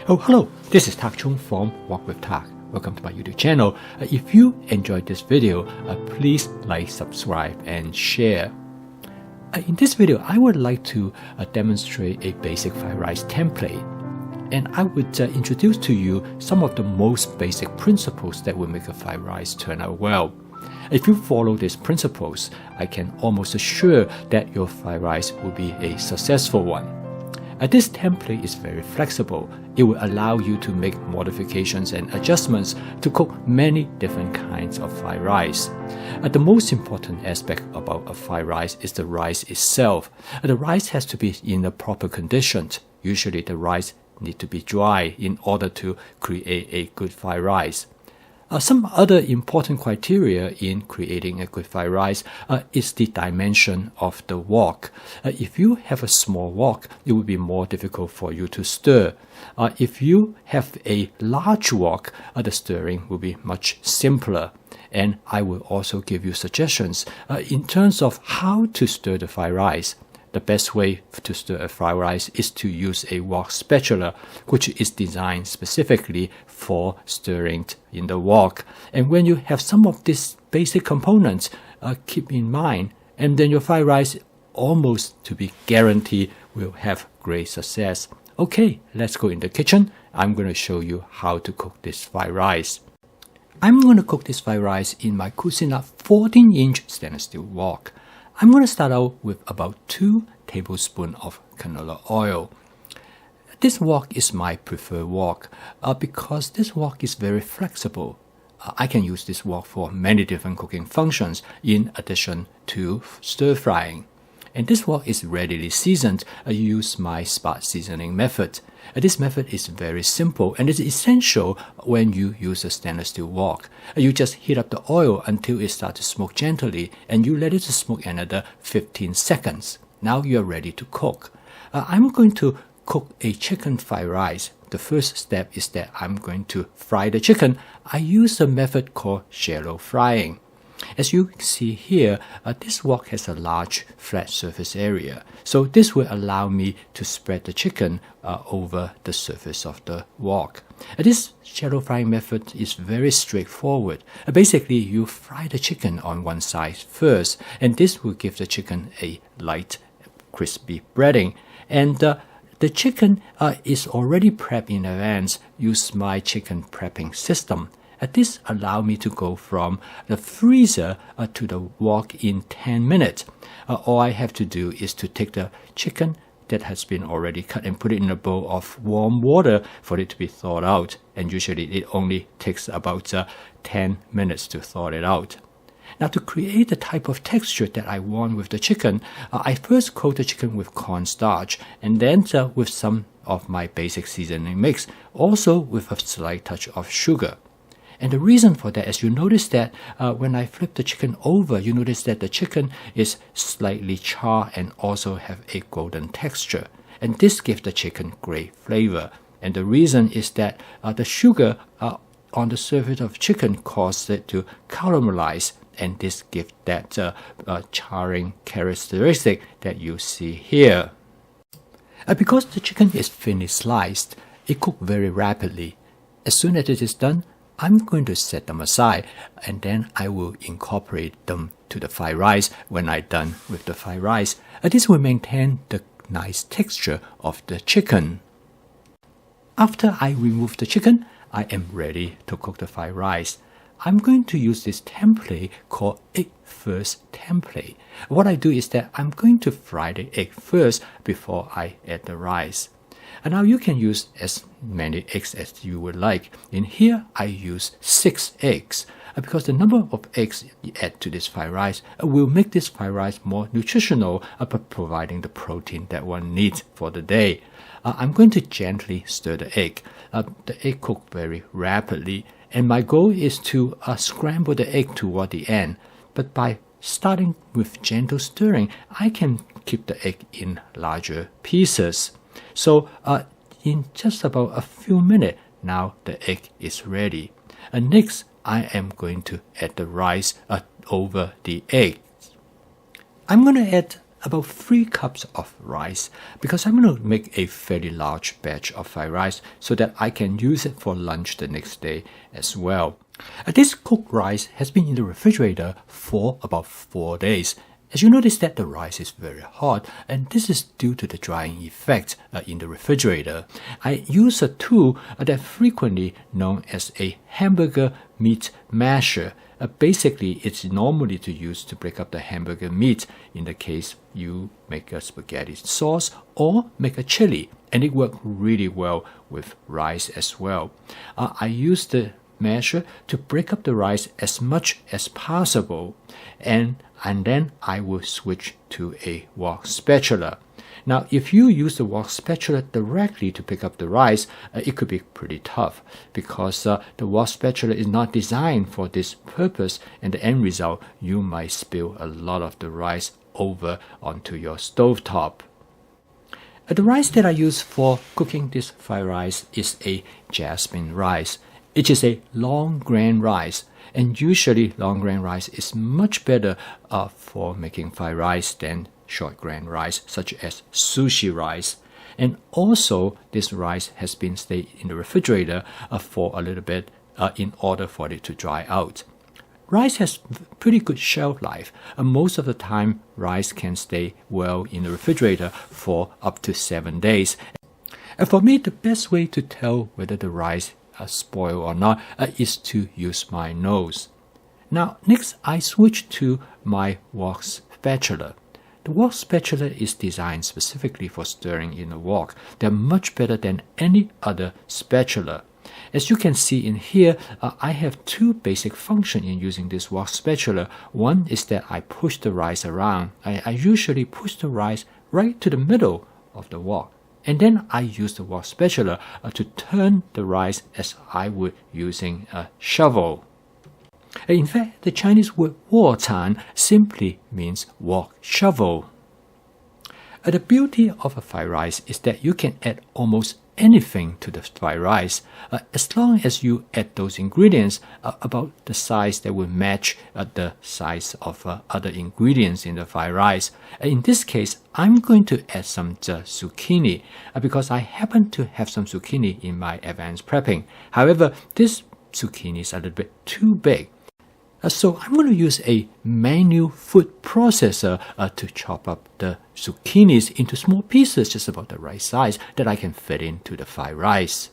Oh, hello, this is Tak Chung from Walk with Tak. Welcome to my YouTube channel. If you enjoyed this video, please like, subscribe, and share. In this video, I would like to demonstrate a basic fried rice template. And I would introduce to you some of the most basic principles that will make a fried rice turn out well. If you follow these principles, I can almost assure that your fried rice will be a successful one. This template is very flexible. It will allow you to make modifications and adjustments to cook many different kinds of fried rice. The most important aspect about a fried rice is the rice itself. The rice has to be in a proper condition. Usually the rice needs to be dry in order to create a good fried rice. Some other important criteria in creating a good fried rice is the dimension of the wok. If you have a small wok, it will be more difficult for you to stir. If you have a large wok, the stirring will be much simpler. And I will also give you suggestions in terms of how to stir the fried rice. The best way to stir a fried rice is to use a wok spatula, which is designed specifically for stirring in the wok. And when you have some of these basic components, keep in mind, and then your fried rice almost to be guaranteed will have great success. Okay, let's go in the kitchen. I'm going to show you how to cook this fried rice. I'm going to cook this fried rice in my Cuisinart 14-inch stainless steel wok. I'm going to start out with about 2 tablespoons of canola oil. This wok is my preferred wok because this wok is very flexible. I can use this wok for many different cooking functions in addition to stir frying. And this wok is readily seasoned. I use my spot seasoning method. This method is very simple and is essential when you use a stainless steel wok. You just heat up the oil until it starts to smoke gently and you let it smoke another 15 seconds. Now you are ready to cook. I'm going to cook a chicken fried rice. The first step is that I'm going to fry the chicken. I use a method called shallow frying. As you can see here, this wok has a large flat surface area. So this will allow me to spread the chicken over the surface of the wok. This shallow frying method is very straightforward. Basically, you fry the chicken on one side first, and this will give the chicken a light, crispy breading. And the chicken is already prepped in advance. Use my chicken prepping system. This allows me to go from the freezer to the wok in 10 minutes. All I have to do is to take the chicken that has been already cut and put it in a bowl of warm water for it to be thawed out. And usually it only takes about 10 minutes to thaw it out. Now to create the type of texture that I want with the chicken, I first coat the chicken with cornstarch and then with some of my basic seasoning mix, also with a slight touch of sugar. And the reason for that is you notice that when I flip the chicken over, you notice that the chicken is slightly charred and also have a golden texture. And this gives the chicken great flavor. And the reason is that the sugar on the surface of chicken causes it to caramelize. And this gives that charring characteristic that you see here. Because the chicken is thinly sliced, it cooks very rapidly. As soon as it is done, I'm going to set them aside and then I will incorporate them to the fried rice when I'm done with the fried rice. This will maintain the nice texture of the chicken. After I remove the chicken, I am ready to cook the fried rice. I'm going to use this template called egg first template. What I do is that I'm going to fry the egg first before I add the rice. And now you can use as many eggs as you would like. In here, I use 6 eggs because the number of eggs you add to this fried rice will make this fried rice more nutritional by providing the protein that one needs for the day. I'm going to gently stir the egg. The egg cooks very rapidly, and my goal is to scramble the egg toward the end. But by starting with gentle stirring, I can keep the egg in larger pieces. So in just about a few minutes, now the egg is ready. Next, I am going to add the rice over the egg. I'm going to add about 3 cups of rice because I'm going to make a fairly large batch of fried rice so that I can use it for lunch the next day as well. This cooked rice has been in the refrigerator for about 4 days. As you notice that the rice is very hot, and this is due to the drying effect in the refrigerator. I use a tool that frequently known as a hamburger meat masher. Basically, it's normally to use to break up the hamburger meat in the case you make a spaghetti sauce or make a chili, and it works really well with rice as well. I use the masher to break up the rice as much as possible, and then I will switch to a wok spatula. Now, if you use the wok spatula directly to pick up the rice, it could be pretty tough because the wok spatula is not designed for this purpose, and the end result, you might spill a lot of the rice over onto your stovetop. The rice that I use for cooking this fried rice is a jasmine rice. It is a long grain rice, and usually long grain rice is much better for making fried rice than short grain rice, such as sushi rice. And also, this rice has been stayed in the refrigerator for a little bit in order for it to dry out. Rice has pretty good shelf life. Most of the time, rice can stay well in the refrigerator for up to 7 days. And for me, the best way to tell whether the rice spoil or not is to use my nose. Now, next I switch to my wok spatula. The wok spatula is designed specifically for stirring in a wok. They're much better than any other spatula. As you can see in here, I have 2 basic functions in using this wok spatula. One is that I push the rice around. I usually push the rice right to the middle of the wok. And then I use the wok spatula to turn the rice as I would using a shovel. In fact, the Chinese word 握铲 simply means wok shovel. The beauty of a fried rice is that you can add almost anything to the fried rice, as long as you add those ingredients about the size that will match the size of other ingredients in the fried rice. In this case, I'm going to add some zucchini because I happen to have some zucchini in my advanced prepping. However, this zucchini is a little bit too big. So I'm going to use a manual food processor to chop up the zucchinis into small pieces just about the right size that I can fit into the fried rice.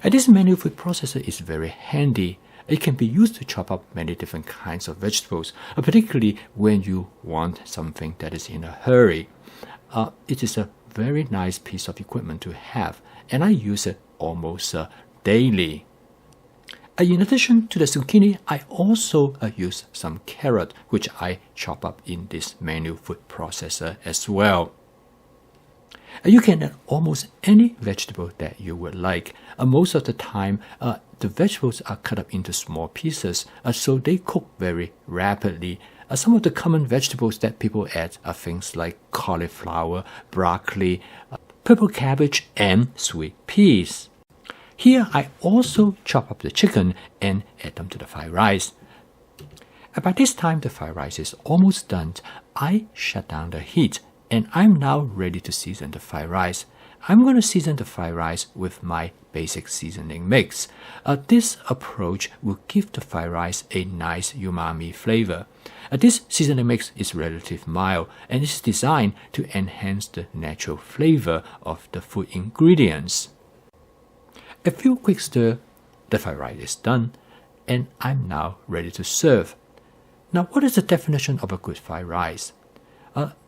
This manual food processor is very handy. It can be used to chop up many different kinds of vegetables, particularly when you want something that is in a hurry. It is a very nice piece of equipment to have, and I use it almost daily. In addition to the zucchini, I also use some carrot, which I chop up in this manual food processor as well. You can add almost any vegetable that you would like. Most of the time, the vegetables are cut up into small pieces, so they cook very rapidly. Some of the common vegetables that people add are things like cauliflower, broccoli, purple cabbage, and sweet peas. Here, I also chop up the chicken and add them to the fried rice. By this time, the fried rice is almost done. I shut down the heat, and I'm now ready to season the fried rice. I'm going to season the fried rice with my basic seasoning mix. This approach will give the fried rice a nice umami flavor. This seasoning mix is relatively mild and is designed to enhance the natural flavor of the food ingredients. A few quick stir, the fried rice is done, and I'm now ready to serve. Now, what is the definition of a good fried rice?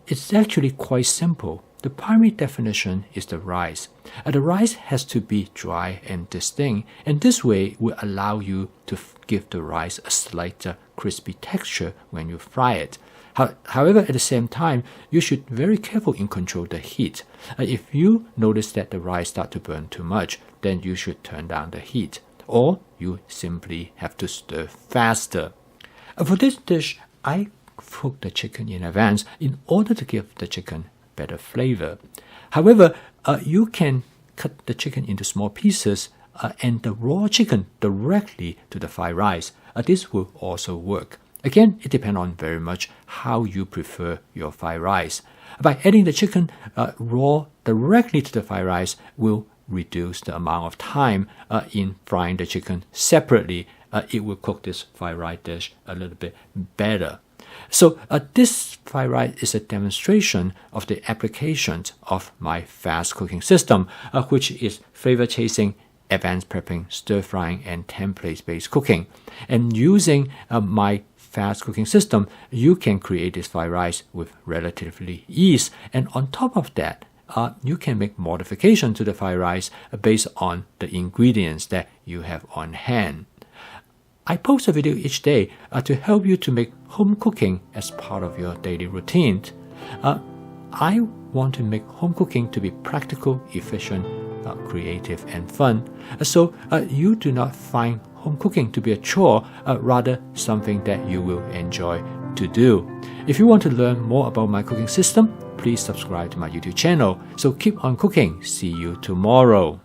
It's actually quite simple. The primary definition is the rice. The rice has to be dry and distinct, and this way will allow you to give the rice a slight crispy texture when you fry it. However, at the same time, you should be very careful in control the heat. If you notice that the rice starts to burn too much, then you should turn down the heat, or you simply have to stir faster. For this dish, I cook the chicken in advance in order to give the chicken better flavor. However, you can cut the chicken into small pieces and the raw chicken directly to the fried rice. This will also work. Again, it depends on very much how you prefer your fried rice. By adding the chicken raw directly to the fried rice will reduce the amount of time in frying the chicken separately. It will cook this fried rice dish a little bit better. So this fried rice is a demonstration of the applications of my fast cooking system, which is flavor chasing, advanced prepping, stir frying, and template-based cooking. And using my fast cooking system, you can create this fried rice with relatively ease. And on top of that, you can make modifications to the fried rice based on the ingredients that you have on hand. I post a video each day to help you to make home cooking as part of your daily routine. I want to make home cooking to be practical, efficient, creative, and fun. So you do not find home cooking to be a chore, rather something that you will enjoy to do. If you want to learn more about my cooking system, please subscribe to my YouTube channel. So keep on cooking. See you tomorrow.